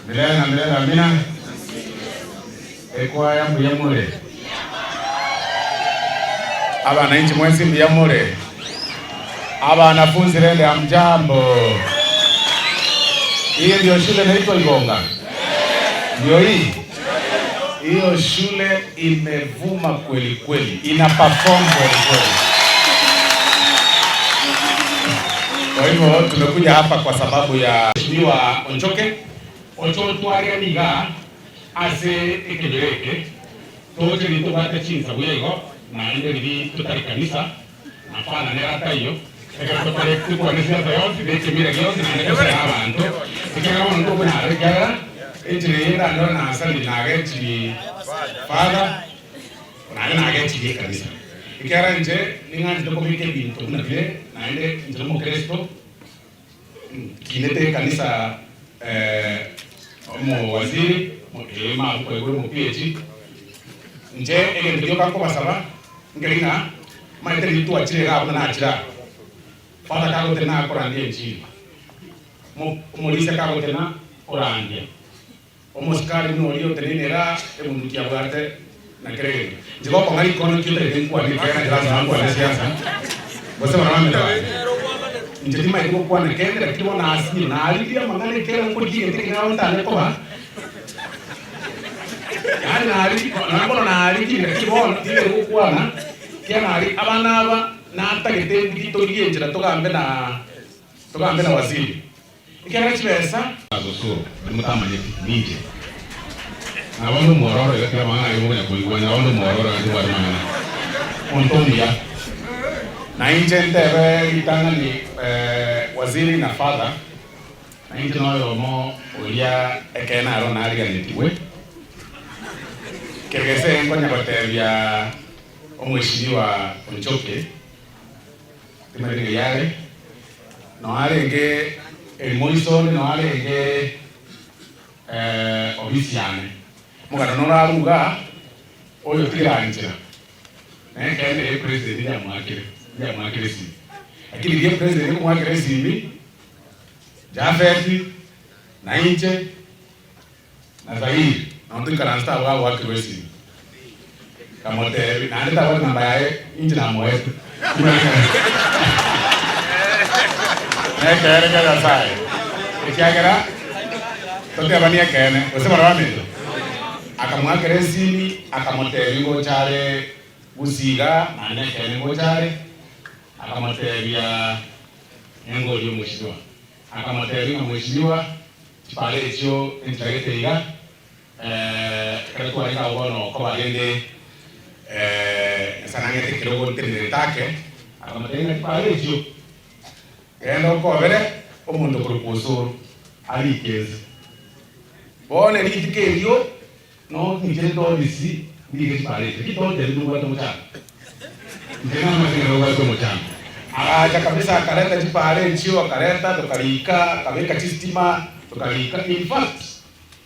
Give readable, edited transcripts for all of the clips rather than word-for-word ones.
Milele amina. Ekwaya mbuyamule. Wananchi mwezi mbuyamule. Wanafunzi lende hamjambo. Hii ndio shule inaitwa Igonga. Ndio hii. Hiyo shule imevuma kweli kweli. Ina perform kweli kweli. Kwa hivyo tumekuja hapa kwa sababu ya Mheshimiwa Onchoke. Onchoke niga ase ekebereke. Toje ni tubate chinza buyego na ende ni tutari kanisa. Nafana nerata hiyo. Eka topale kwa nesi ya yote beke mira yote na ndio sana abantu. Ikira muntu kuna regara engineer ndo na asali na geti father na geti kanisa. Ikira nje ninga ndo komike bintu na vile na ende ndio Kristo kinete kanisa mo waziri mo ema ko mo PhD nje ege ndio kako basaba ngelinga maite ni tu achire ga na achira fata kago tena korandie nchi mo lisa kago tena orandia omoskari no lio tenera emundukia bwate na kerege njigo ko ngali kono kyote kwa ni kana jala zangu kwa siasa bose waname da njetima iko kwa na kende lakini wana asili na alidia mangane kera ngo jine tekina onda ne kwa yani ali na ngono na ali jine kibona ile kwa na kiana ali abana aba na atagete bito lienjera togambe na waziri ikera chibesa Osoro mutamanye minje abantu mororo yakira manga yobona kuigwanya abantu mororo ndi bari manga ontomia na inje ndebe itanga ni waziri na father na inje no mo olia ekena aro na ali ganitiwe kergese ngonya batebya omweshimiwa Onchoke timari yale no alenge el moisone no alenge obisiane mugana no raruga oyo tiranjira kende president ya mwakire si akili ya president ya mwakire si Jafeti na inche na zaidi na ndo karansta wa wakire si kama te na ndio tawa namba yae inche na mwetu kere kada sai ikiagera tote abania kene ose baramendo akamwakere sini akamotebi ngo chare busiga nane kene ngo chare akamotebi ya ngo lyo mheshimiwa akamotebi ngo mheshimiwa pale hicho interete iga kale kwa ika ubono kwa bagende sana ngete kidogo tendere take akamotebi pale hicho endo ko vere omuntu kurukusuru alikeze bone nikitikerio no nikire to bisi ndike pale kito tele nduwa to mchana ndena mazero wa to mchana aja kabisa akaleta jipale nchio akaleta tukalika kaweka sistema tukalika in fact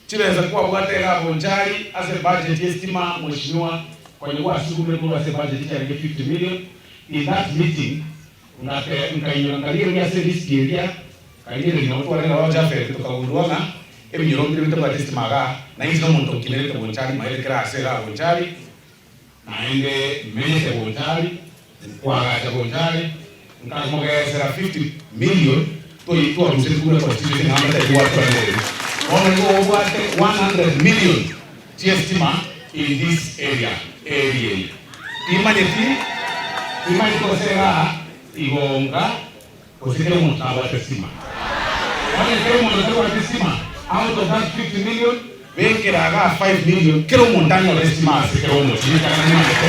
chileza kuwa bwate ga bonjari ase budget estima mheshimiwa kwa hiyo asiku mekuru ase budget ya 50 million in that meeting nkainyorangalia ya service area kaile ni watu wale wao Jafet tukagundua ebinyoro mbili bita batist maga na hizo muntu kineleta bonchari maile kira asera bonchari na ende mese bonchari kwa gacha bonchari nkamogeza 50 million to itwa rusengu kwa sisi na hata kwa pale wao ngo wate 100 million estima in this area imani kwa sera Igonga kusike mutaba tesima wale kero mutaba tesima out of that 50 million bekiraga 5 million kero mutanya tesima kero mutika kana mate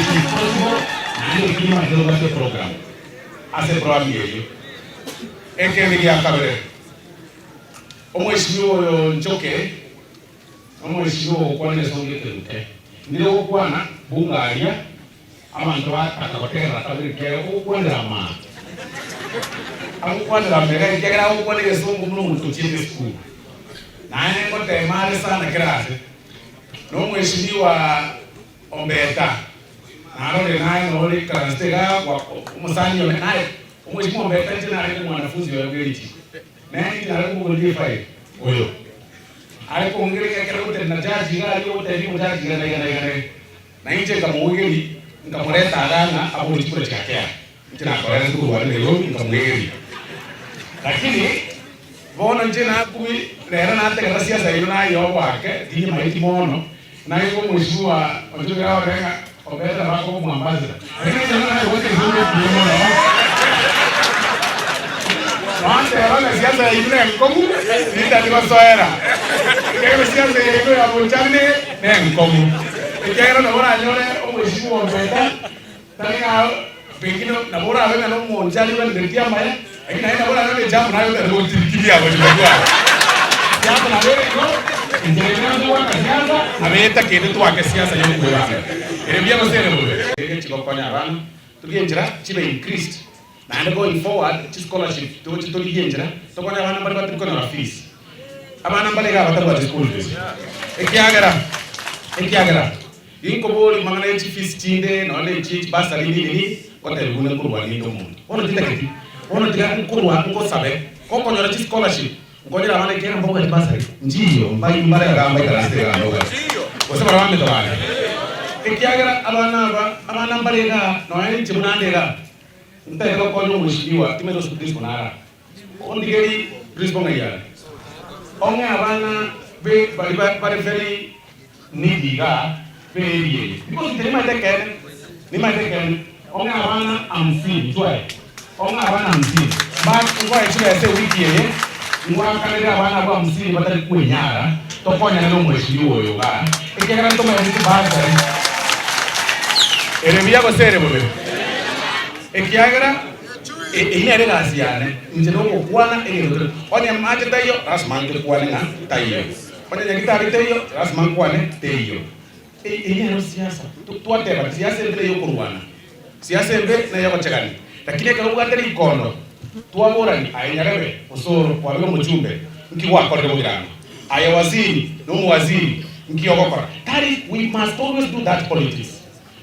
it is possible ndio kima ndio bate program ase program yeyo ekeni ya kabere omweshimiwa Onchoke omweshimiwa kwa nene songe tete ndio kwana bungaria abantu akakotera tabirikero ukwenda ma akwenda mega ikera ukwenda yesungu muntu chinde school nane ngote mali sana kirase no mheshimiwa Ombeta nalo naye no le kanstega kwa musanyo naye mheshimiwa Ombeta tena ni mwanafunzi wa grade 9 na leo ngo 5 oyo ale kuongelea kile wote na jaji gari wote ni jaji gari na nje kama ugeni ngamuleta agana hapo ni kule chake ntina kwa ndio wale leo ngamweli lakini bona nje na kui lera na hata kasi ya ina yo wake dini maiti mono na yuko mheshimiwa wajua hao renga obeda bako mwambaza lakini ndio wote ndio mono wante wala siasa ile mkomu ndio soera kile siasa ile ya bonjane ne mkomu ikera na bora nyone mheshimiwa obeda tanga pengine na bora wewe na monjali wewe ndio maya lakini haina bora wewe jamu nayo ndio utikilia wewe jamu na wewe ndio siasa ameta kile tu ake siasa yo kwa ile bia ko sere wewe chiko konya ran tukienjira chibe increased and going forward to scholarship to ligenjira to konya wana bali batiko na fees abana bali ga batako school fees ekiagara inko boli mangana echi fees chinde na wale echi basa lini kote luguna kurwa ni ndo mundo ono titaketi ono tika kurwa ngo sabe ko konyora chi scholarship ngojera wana kera mboga ni basa njiyo mbai mbale ga mbai karase ga mboga osema rambe to bale ekiagara abana bali ga no yani chimunande ga ntaka kwa nyo mheshimiwa timezo sukristo nara ondigeri responga ya onge abana be bali very needy ga very because ni ma teken onge abana amfi twa onge abana amfi ba ngo echiwe se wiki ye ngwa kanira abana ba amfi batali kwenyara to konya no mheshimiwa yo ga ekera ntoma yetu baza eremia ko sere bobe ekiagara ine kasi yane njeno ko kwana ene onya mate tayo rasman ko kwana na tayo onya nyakita tayo rasman kwana tayo ine no siasa tuate ba siasa ndio yo kurwana siasa mbe na yako chagani lakini kama ugatari kono tuamora ni ainyarebe Osoro kwa leo mjumbe nkiwa kwa ndio ngirano aya waziri no mwaziri nkiyokokora that is we must always do that politics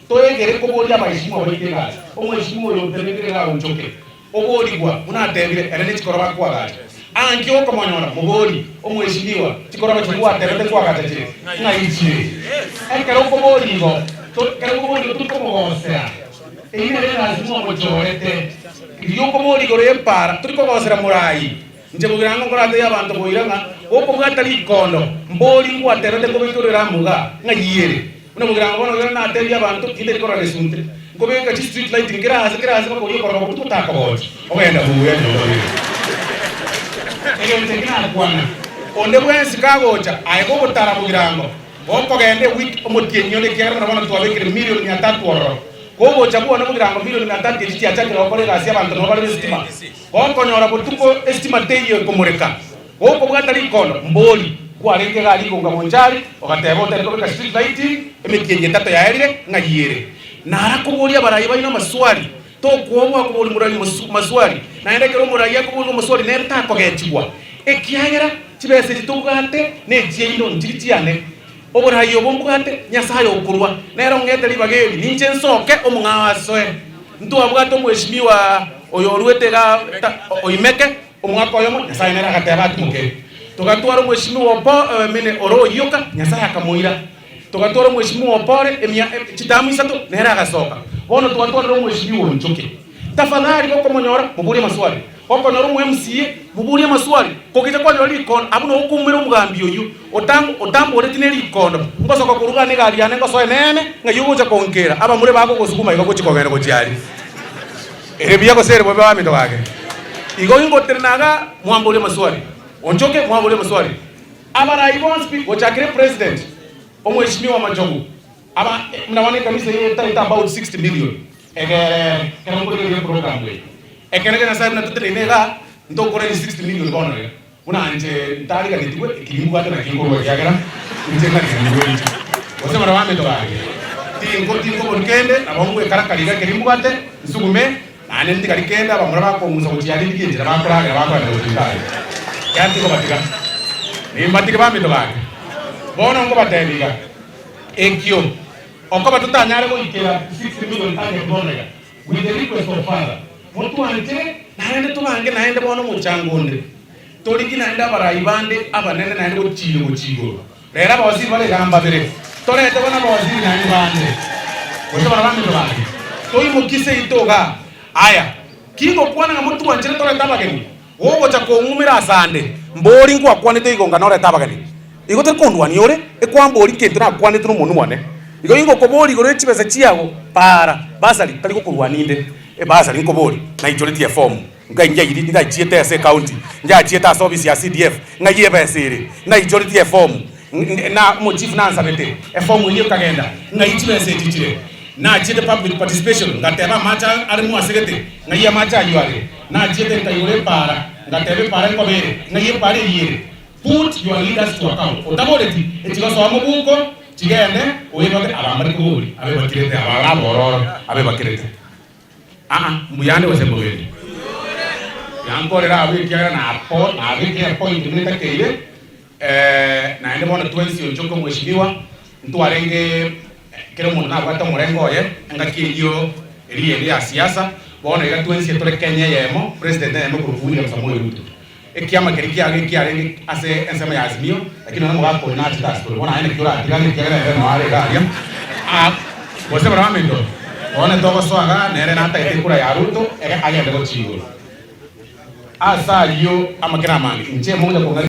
toegere ko bolia bayishimo bayitega omweshimo yo terekera onchoke oboligwa munatembere ene chikoroba kwa gaje anki oko monyora muboli omweshimiwa chikoroba chikuwa terete kwa gaje na ichi ekero ko boligo to kero ko boligo tuko mogosera ine rena azimo mochorete iyo ko boligo rempara tuko gosera murai nje mugirango ngorate yabantu boiranga oko bwatali kondo mboli kwa terete ko bikorera muga ngayire una mugirango bono na ateli abantu inde ko resunte ngobe ka street light ngira hasa ko yo ko ko ta ko ogenda buya no ege ntekina kwana onde bwensi kagocha ai ko butara mugirango oko gende week omotienyo ne kera na bana twabekire milioni 300 oro ko bocha bwana mugirango milioni 300 eti acha ko kore gasi abantu no bali estima ko nyora butuko estima teyo ko mureka oko bwatali kono mboli kwarenge gali ko ngamonjari ogatebo tereko ka street light emekienye tato ya erire ngayire nara kubulia barayi bayino maswali to kuomwa kubuli murali maswali na ende kero murali yakubuli maswali nerta ko gechigwa ekiagera kibese kitugate ne jeyino njitiane oburayi obombugate nyasayo okurwa nero ngeteli bageli ninje nsoke omungawaswe ntu abwato mweshimiwa oyo ruetega oimeke omwaka oyo nyasayo nera gateba tumuke tugatwara mweshimiwa mene oro yoka nyasaye akamuira tugatwara mweshimiwa pore chitamu isato nera gasoka bono tugatwara mweshimiwa nchoke tafadhali boko monyora mubulie maswali boko noro MCA mubulie maswali kokita kwa yoli kon abuno ukumira umugambi oyu otambo oretine likondo ngosoka kuruga ne gali ane ngoso enene ngayugoja konkera aba mure bako gosukuma iko kuchikogera kujiali erebia ko sere bobe wami to kage igo ingo ternaga mwambulie maswali onchoke mwambulie maswali abara ibon speak gochakire president omweshimiwa Majogu aba mnawane kabisa yeye ita about 60 million kana ngode ile program we ekene na sababu natutele nega ndokore 60 million kono le una anje ntali kali tiwe kilimbu hata na kingoro ya gara nje na kilimbu hicho wasema na wame to bage tingo bonkende abongwe karakali ga kilimbu hata nsugume ane ndi kali kenda bamura bako musa kujali ndikinjira bakora ga bakora na utindali yanti ko batika ni mbatika bame to bage bono ngo bateliga ekyo okoba tutanyare ko ikera 60 million tane bonega with the request of father mutu ante naende tubange naende bono muchangonde tori kinaenda baraibande abanene naende gochigo rera abawaziri bale gamba bere torete bona abawaziri naende bande gote barabambe bande toi mukise itoga aya kingo kwana nga mutu wanjire torete abageni wogo cha kongumira asande mbori ngwa kwanite igonga norete abageni igote kondwani yore ekwambori kintu na kwanite no muntu mwane igo ingo kobori gore chibesa chiago para basali tali ko kurwaninde basali nkobori na ijoriti ya form ngai yiri ngai chiete ya county ngai chiete ya service ya CDF ngai yeba siri na ijoriti ya form na mo chief na ansabete e form ni kagenda ngai chibesa tichire na chiete public participation ngateba macha ari mu asegete ngai ya macha yuare na chiete nkayore para ngatebe para nkobere ngai pare yire put your leaders to account otaboreti etigoso amubuko chigende oyiboke abamari kuburi abe bakirete abaraboro abe bakirete mbuyande wasembogeni yankorera abikiara na apo abikia point nita kile na ende bona twensi onjoko mheshimiwa ntwarenge kile muntu nabata murengo ye ngakiriyo eri ya siasa bona ira twensi tore Kenya yemo president yemo kurufunya Samuel Ruto ekiama kiari ase ensema ya Azimio lakini na mga coordinate task force bona ene kiora tirani kiara na wale garia wose baramendo ona togo swaga nere na ta itikura ya Ruto agende go chigo asa yo amakira mani nje munga